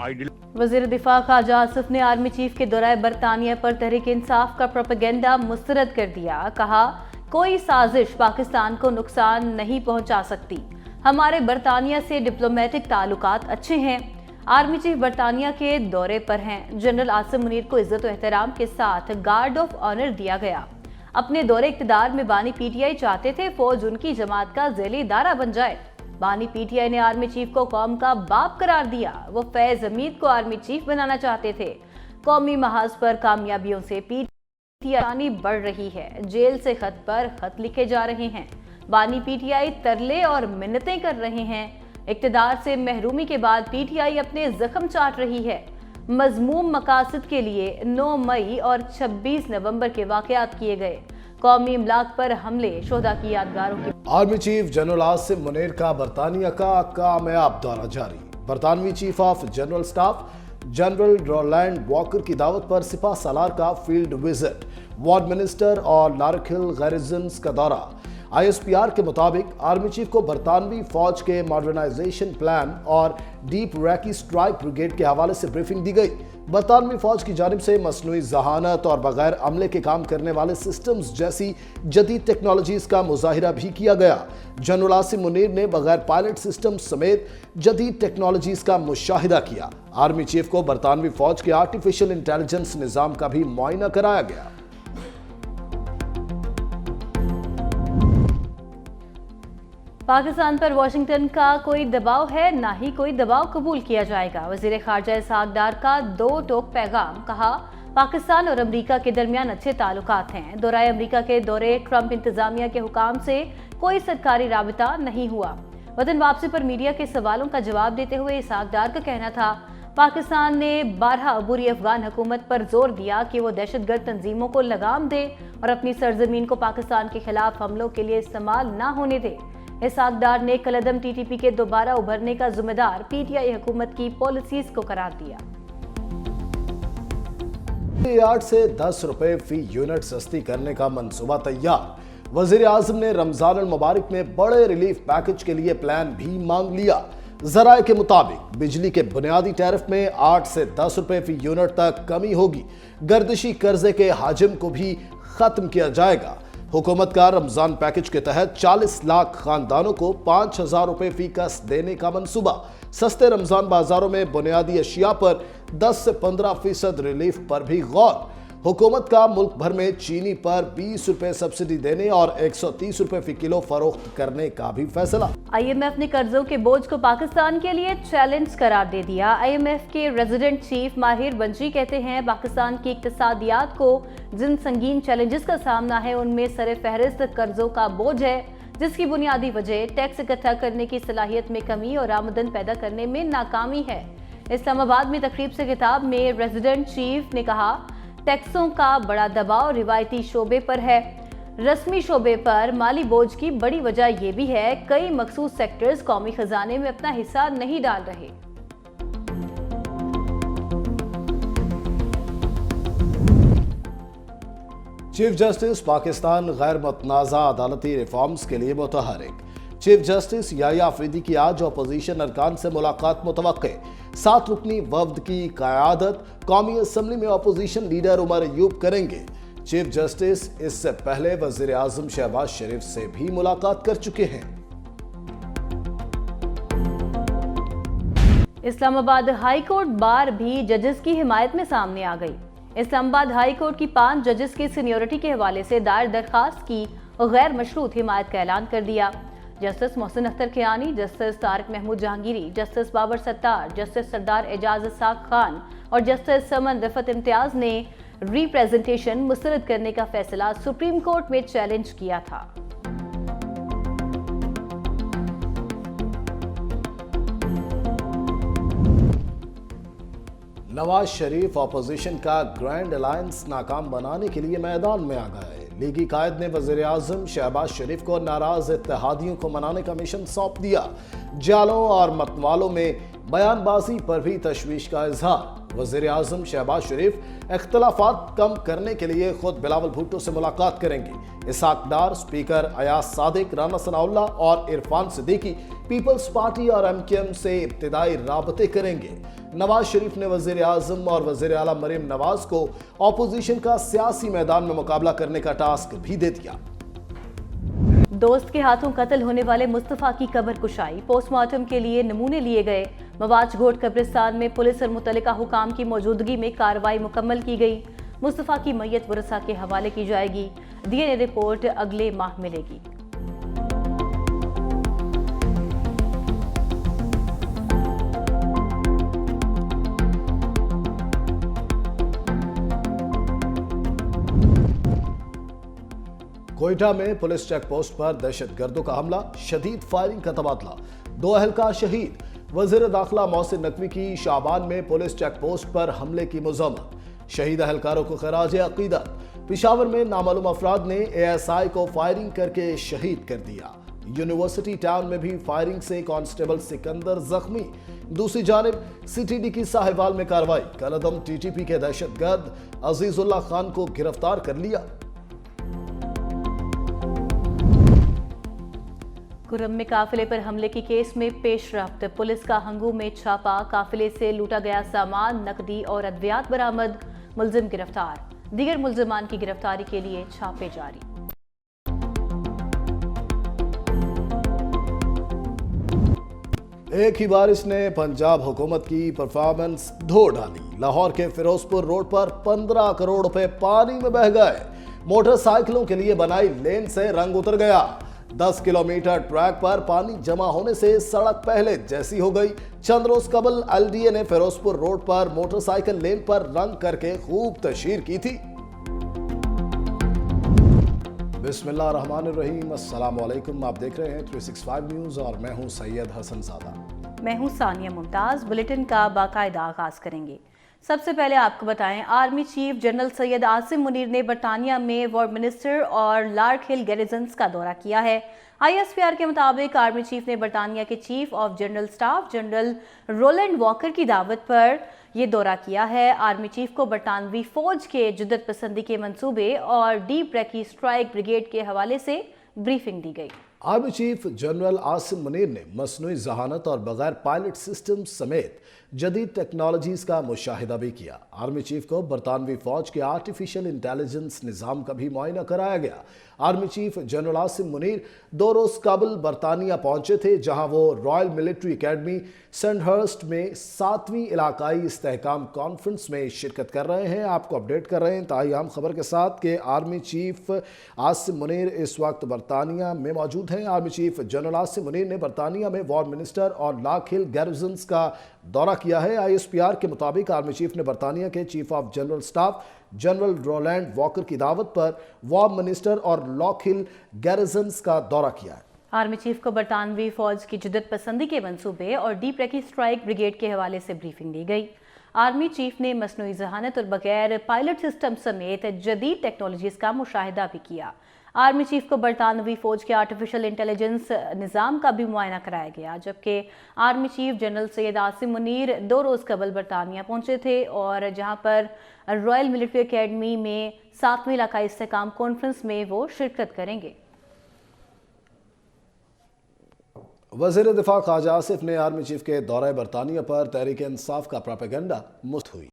वज़ीर दिफा ख्वाजा आसिफ ने आर्मी चीफ के दौरे बरतानिया पर तहरीक इंसाफ का प्रोपेगेंडा मुस्तरद कर दिया। कहा, कोई साजिश पाकिस्तान को नुकसान नहीं पहुंचा सकती। हमारे बरतानिया से डिप्लोमेटिक ताल्लुकात अच्छे हैं। आर्मी चीफ बरतानिया के दौरे पर हैं। जनरल आसिम मुनीर को इज्जत और एहतराम के साथ गार्ड ऑफ ऑनर दिया गया। अपने दौरे इक़्तिदार में बानी पीटीआई चाहते थे फौज उनकी जमात का ज़ैली इदारा बन जाए। बानी पीटीआई ने आर्मी चीफ को कौम का बाप करार दिया। वो फैज हमीद को आर्मी चीफ बनाना चाहते थे। कौमी महाज पर कामयाबियों से पीटीआई बढ़ रही है। जेल से खत पर खत लिखे जा रहे हैं। बानी पीटीआई तरले और मिन्नतें कर रहे हैं। इक़्तिदार से महरूमी के बाद पीटीआई अपने जख्म चाट रही है। मज़मूम मकासद के लिए 9 मई और 26 नवंबर के वाक़यात किए गए। कौमी इमलाक पर हमले, शोहदा की यादगारों की। Army chief general Asim Munir का बरतानिया का कामयाब दौरा जारी। बरतानवी chief of general staff general Roland Walker की दावत पर सिपा सालार का फील्ड विजिट, वार्ड मिनिस्टर और लारकिल गैरिजन्स का दौरा। ISPR के मुताबिक आर्मी चीफ को बरतानवी फौज के मॉडर्नाइजेशन प्लान और डीप रैकी स्ट्राइक ब्रिगेड के हवाले से ब्रीफिंग दी गई। बरतानवी फौज की जानिब से मसनूई जहानत और बगैर अमले के काम करने वाले सिस्टम्स जैसी जदीद टेक्नोलॉजीज का मुजाहिरा भी किया गया। जनरल आसिम मुनीर ने बगैर पायलट सिस्टम समेत जदीद टेक्नोलॉजीज का मुशाहिदा किया। आर्मी चीफ को बरतानवी फौज के आर्टिफिशियल इंटेलिजेंस निज़ाम का भी मुआयना कराया गया। पाकिस्तान पर वाशिंगटन का कोई दबाव है, ना ही कोई दबाव कबूल किया जाएगा। वज़ीर ख़ारजा इसहाक़ डार का 2 टोक पैगाम। कहा, पाकिस्तान और अमरीका के दरमियान अच्छे ताल्लुकात हैं। दौराए अमरीका के दौरे ट्रंप इंतजामिया के हुकाम से कोई सरकारी राबिता नहीं हुआ। वतन वापसी पर मीडिया के सवालों का जवाब देते हुए इसहाक़ डार का कहना था, पाकिस्तान ने 12 अबूरी अफगान हुकूमत पर जोर दिया कि वो दहशतगर्द तंजीमों को लगाम दे और अपनी सरजमीन को पाकिस्तान के खिलाफ हमलों के लिए इस्तेमाल न होने दे। इसहाक़ डार ने कलअदम TTP के दोबारा उभरने का जिम्मेदार PTI हुकूमत की पॉलिसीज को करार दिया। यार्ड से 10 रुपए फी यूनिट सस्ती करने का मंसूबा तैयार। वज़ीर आज़म ने रमजान अल मुबारक में बड़े रिलीफ पैकेज के लिए प्लान भी मांग लिया। ज़राए के मुताबिक बिजली के बुनियादी टैरिफ में 8 से 10 रुपए फी यूनिट तक कमी होगी। गर्दिशी कर्जे के हाजिम को भी खत्म किया जाएगा। हुकूमत का रमजान पैकेज के तहत 40 लाख खानदानों को 5,000 रुपए फी कस देने का मंसूबा। सस्ते रमजान बाजारों में बुनियादी अशिया पर 10 से 15% रिलीफ पर भी गौर। हुकूमत का मुल्क भर में चीनी पर 20 रुपए सब्सिडी देने और 130 रुपए फी किलो फरोख्त करने का भी फैसला। IMF ने कर्जों के बोझ को पाकिस्तान के लिए चैलेंज करार दे दिया। IMF के रेजिडेंट चीफ माहिर बंजी कहते हैं, पाकिस्तान की इक्तिसादियात को जिन संगीन चैलेंजेस का सामना है उनमें सरे फहरिस्त कर्जों का बोझ है, जिसकी बुनियादी वजह टैक्स इकट्ठा करने की सलाहियत में कमी और आमदन पैदा करने में नाकामी है। इस्लामाबाद में तकरीब से खिताब में रेजिडेंट चीफ ने कहा, टैक्सों का बड़ा दबाव रिवायती शोबे पर है। रस्मी शोबे पर माली बोझ की बड़ी वजह यह भी है, कई मखसूस सेक्टर्स कौमी खजाने में अपना हिस्सा नहीं डाल रहे। चीफ जस्टिस पाकिस्तान गैर मुतनाज़ा अदालती रिफॉर्म्स के लिए मुतहरिक। चीफ जस्टिस याया अफरीदी की आज अपोजिशन अरकान से मुलाकात मुतवक्के। 7 रुकनी वफ्द की क़यादत कौमी असम्बली में अपोजिशन लीडर उमर अयूब करेंगे। चीफ जस्टिस इससे पहले वज़ीर आज़म शहबाज शरीफ से भी मुलाकात कर चुके हैं। इस्लामाबाद हाई कोर्ट बार भी जजेस की हिमायत में सामने आ गई। इस्लामाबाद हाई कोर्ट की 5 जजेस की सीनियरिटी के हवाले से दायर दरखास्त की गैर मशरूत हिमायत का ऐलान कर दिया। Justice Mohsin Akhtar Kayani, justice Tariq Mahmood Jahangiri, justice Babar Sattar, justice Sardar Ejaz Ishaq Khan और जस्टिस समन रिफत इम्तियाज ने रिप्रेजेंटेशन मुस्तरद करने का फैसला सुप्रीम कोर्ट में चैलेंज किया था। नवाज शरीफ अपोजिशन का ग्रैंड अलायंस नाकाम बनाने के लिए मैदान में आ गए। लीगी कायद ने वज़ीर आज़म शहबाज शरीफ को नाराज इत्तेहादियों को मनाने का मिशन सौंप दिया। जालों और मतवालों में बयानबाजी पर भी तशवीश का इजहार। वज़ीर आज़म शहबाज शरीफ इख्तलाफात कम करने के लिए खुद बिलावल भुट्टो से मुलाकात करेंगे। इसहाक डार, स्पीकर अयाज सादिक, राना सनाउल्लाह और इरफान सिद्दीकी पीपल्स पार्टी और MKM से इब्तिदाई राबते करेंगे। नवाज शरीफ ने वज़ीर आज़म और वज़ीर आला मरीम नवाज को अपोजिशन का सियासी मैदान में मुकाबला करने का टास्क भी दे दिया। दोस्त के हाथों कत्ल होने वाले मुस्तफा की कब्र कुशाई, पोस्टमार्टम के लिए नमूने लिए गए। मवाज घोट कब्रिस्तान में पुलिस और मुतल्लिका हुकाम की मौजूदगी में कार्रवाई मुकम्मल की गई। मुस्तफा की मैयत वरसा के हवाले की जाएगी। DNA रिपोर्ट अगले माह मिलेगी। कोयटा में पुलिस चेक पोस्ट पर दहशतगर्दों का हमला, शदीद फायरिंग का तबादला, 2 अहलकार शहीद। वज़ीर दाखिला मोहसिन नकवी की शाबान में पुलिस चेक पोस्ट पर हमले की मज़म्मत, शहीद अहलकारों को खराज अकीदत। पिशावर में नामालूम अफराद ने ASI को फायरिंग करके शहीद कर दिया। यूनिवर्सिटी टाउन में भी फायरिंग से कांस्टेबल सिकंदर जख्मी। दूसरी जानिब CTD की साहिवाल में कार्रवाई, कलअदम TTP के दहशतगर्द अजीजुल्लाह खान को गिरफ्तार कर लिया। खुर्रम में काफिले पर हमले के केस में पेशरफ्त, पुलिस का हंगू में छापा, काफिले से लूटा गया सामान, नकदी और अद्वियात बरामद, मुलजिम गिरफ्तार। दीगर मुलजिमान की गिरफ्तारी के लिए छापे जारी। एक ही बारिश ने पंजाब हुकूमत की परफॉर्मेंस धो डाली। लाहौर के फिरोजपुर रोड पर 15 करोड़ रुपए पानी में बह गए। मोटरसाइकिलों के लिए बनाई लेन से रंग उतर गया। 10 किलोमीटर ट्रैक पर पानी जमा होने से सड़क पहले जैसी हो गई। चंद रोज कबल LDA ने फिरोजपुर रोड पर मोटरसाइकिल लेन पर रंग करके खूब तशहीर की थी। बिस्मिल्लाहिर्रहमानिर्रहीम, अस्सलाम वालेकुम। आप देख रहे हैं 365 न्यूज और मैं हूं सैयद हसन ज़ादा। मैं हूं सानिया मुमताज। बुलेटिन का बाकायदा आगाज करेंगे। सबसे पहले आपको बताएं, army chief general Syed Asim Munir ने बरतानिया में वॉर मिनिस्टर और लार्क हिल गैरिजन्स का दौरा किया है। ISPR के मुताबिक आर्मी चीफ ने बरतानिया के chief of general staff general Roland Walker की दावत पर यह दौरा किया है। आर्मी चीफ को बरतानवी फौज के जुद्दत पसंदी के मंसूबे और डीप रेकी स्ट्राइक ब्रिगेड के हवाले से ब्रीफिंग दी गई। Army chief general Asim Munir ने मसनूई जहानत और बगैर पायलट सिस्टम समेत जदीद टेक्नोलॉजीज का मुशाहिदा भी किया। आर्मी चीफ को बरतानवी फौज के आर्टिफिशियल इंटेलिजेंस निज़ाम का भी मुआयना कराया गया। Army chief general Asim Munir 2 रोज काबुल बरतानिया पहुंचे थे, जहां वो रॉयल मिलिट्री एकेडमी सैंडहर्स्ट में 7वीं इलाकाई इस्तेहकाम कॉन्फ्रेंस में शिरकत कर रहे हैं। आपको अपडेट कर रहे हैं तायाम खबर के साथ कि आर्मी चीफ आसिम मुनीर इस वक्त बरतानिया में मौजूद हैं। Army chief general Asim Munir ने बरतानिया में वॉर मिनिस्टर और लार्क हिल गैरिजन्स का दौरा किया है। ISPR के मुताबिक आर्मी चीफ ने बरतानिया के chief of general staff general Roland Walker की दावत पर वॉर मिनिस्टर और लार्क हिल गैरिजन्स का दौरा किया है। आर्मी चीफ को बरतानवी फौज की जुद्दत पसंदी के मंसूबे और डीप रेकी स्ट्राइक ब्रिगेड के हवाले से ब्रीफिंग दी गई। आर्मी चीफ ने मसनूई जहानत और बगैर पायलट सिस्टम समेत जदीद टेक्नोलॉजीज का मुशाहिदा भी किया। आर्मी चीफ को बरतानवी फौज के आर्टिफिशियल इंटेलिजेंस निज़ाम का भी मुआयना कराया गया, जबकि army chief general Syed Asim Munir 2 रोज कबल बरतानिया पहुंचे थे और जहां पर रॉयल मिलिट्री एकेडमी में 7वीं इलाकाई इस्तेहकाम कॉन्फ्रेंस में वो शिरकत करेंगे। वज़ीर दिफा ख्वाजा आसिफ ने आर्मी चीफ के दौरे बरतानिया पर तहरीक इंसाफ का प्रोपेगेंडा मुस्त हुई।